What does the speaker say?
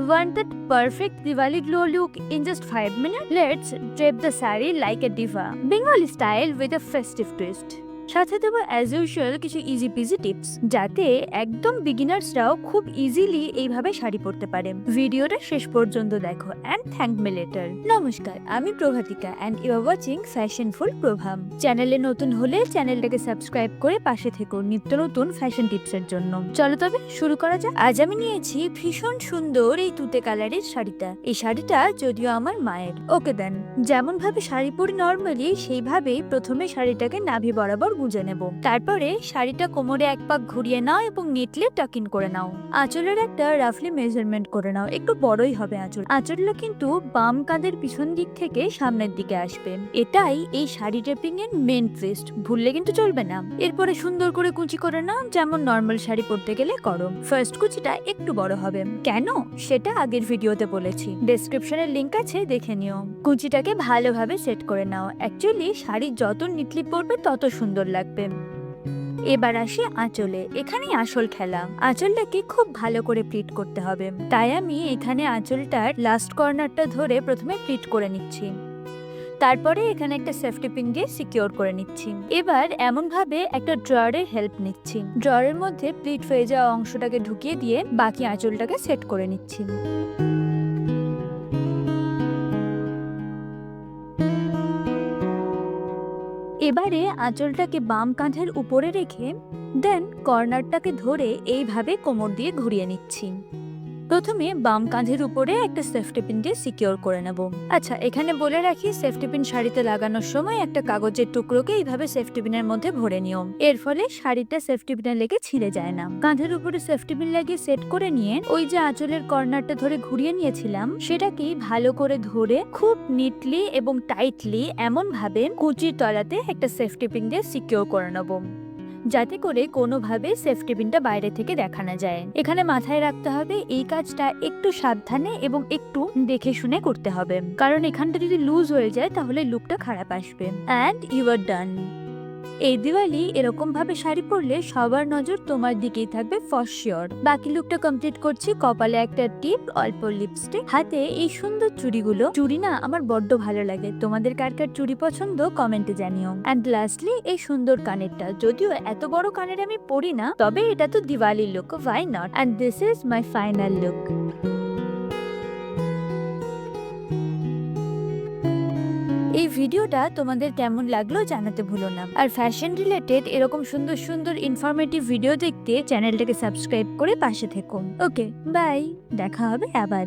Want that perfect Diwali glow look in just 5 minutes? Let's drape the sari like a diva. Bengali style with a festive twist. সাথে দেবো as usual কিছু easy PG tips যাতে একদম বিগিনার্সরাও খুব easily এইভাবে শাড়ি পরতে পারে। ভিডিওটা শেষ পর্যন্ত দেখো অ্যান্ড থ্যাংক মি লেটার। নমস্কার, আমি প্রভাতিকা অ্যান্ড ইউ আর ওয়াচিং ফ্যাশনফুল প্রভাম। চ্যানেলে নতুন হলে চ্যানেলটাকে সাবস্ক্রাইব করে পাশে থেকো নিত্য নতুন ফ্যাশন টিপসের জন্য। চলো তবে শুরু করা যাক। আজ আমি নিয়েছি ভীষণ সুন্দর এই তুতে কালারের শাড়িটা। এই শাড়িটা যদিও আমার মায়ের। ওকে দেন, যেমন ভাবে শাড়ি পরি নর্মালি সেইভাবেই প্রথমে শাড়িটাকে নাভি বরাবর গুঁজে নেব। তারপরে শাড়িটা কোমরে এক পাক ঘুরিয়ে নাও এবং নেটলে টাক ইন করে নাও। আঁচলের একটা রাফলি মেজারমেন্ট করে নাও, একটু বড়ই হবে আঁচল। আঁচলটা কিন্তু বাম কাঁধের পিছন দিক থেকে সামনের দিকে আসবে। এটাই এই শাড়ি ড্রেপিং এর মেন টুইস্ট, ভুললে কিন্তু চলবে না। এরপরে সুন্দর করে কুচি করে নাও, যেমন নর্মাল শাড়ি পরতে গেলে করো। ফার্স্ট কুচিটা একটু বড় হবে, কেন সেটা আগের ভিডিওতে বলেছি, ডেসক্রিপশনের লিংক আছে, দেখে নিও। কুচিটাকে ভালোভাবে সেট করে নাও। অ্যাকচুয়ালি শাড়ি যত নিটলি পরবে তত সুন্দর লাগবে। এবার আসি আঁচলে, এখানেই আসল খেলা। আঁচলটাকে খুব ভালো করে প্লিট করতে হবে, তাই আমি এখানে আঁচলটার লাস্ট কর্নারটা ধরে প্রথমে প্লিট করে নিচ্ছি। তারপরে এখানে একটা সেফটি পিন দিয়ে সিকিউর করে নিচ্ছি। এবার এমন ভাবে একটা ড্রয়ারের হেল্প নিচ্ছি। ড্রয়ারের মধ্যে প্লিট হয়ে যাওয়া অংশটাকে ঢুকিয়ে দিয়ে বাকি আঁচলটাকে সেট করে নিচ্ছি। এবারে আঁচলটাকে বাম কাঁধের উপরে রেখে দেন কর্নারটাকে ধরে এইভাবে কোমর দিয়ে ঘুরিয়ে নিচ্ছি। প্রথমে বাম কাঁধের উপরে একটা সেফটি পিন দিয়ে সিকিউর করে নেব। আচ্ছা, এখানে বলে রাখি, সেফটি পিন শাড়িতে লাগানোর সময় একটা কাগজের টুকরোকে এইভাবে সেফটি পিনের মধ্যে ভরে নিও। এর ফলে শাড়িটা সেফটি পিনে লেগে ছিঁড়ে যায় না। কাঁধের উপরে সেফটি পিন লাগিয়ে সেট করে নিয়ে ওই যে আঁচলের কর্নারটা ধরে ঘুরিয়ে নিয়েছিলাম সেটাকেই ভালো করে ধরে খুব নিটলি এবং টাইটলি এমন ভাবে কুচির তলাতে একটা সেফটি পিন দিয়ে সিকিউর করে নেব, যাতে করে কোনোভাবে সেফটি পিনটা বাইরে থেকে দেখা না যায়। এখানে মাথায় রাখতে হবে এই কাজটা একটু সাবধানে এবং একটু দেখে শুনে করতে হবে, কারণ এখানটা যদি লুজ হয়ে যায় তাহলে লুকটা খারাপ আসবে। অ্যান্ড ইউ আর ডান। এই দিওয়ালি এরকম ভাবে শাড়ি পরলে সবার নজর তোমার দিকেই থাকবে ফর শিওর। বাকি লুকটা কমপ্লিট করছি। কপালে একটা টিপ, অল্প লিপস্টিক, হাতে এই সুন্দর চুড়িগুলো। চুড়ি না আমার বড্ড ভালো লাগে, তোমাদের কার কার চুড়ি পছন্দ কমেন্টে জানিও। অ্যান্ড লাস্টলি এই সুন্দর কানেরটা, যদিও এত বড় কানের আমি পরি না, তবে এটা তো Diwali look, why not. And this is my final look. এই ভিডিওটা তোমাদের কেমন লাগলো জানাতে ভুলো না। আর ফ্যাশন রিলেটেড এরকম সুন্দর সুন্দর ইনফরমেটিভ ভিডিও দেখতে চ্যানেলটাকে সাবস্ক্রাইব করে পাশে থেকো। ওকে, বাই, দেখা হবে আবার।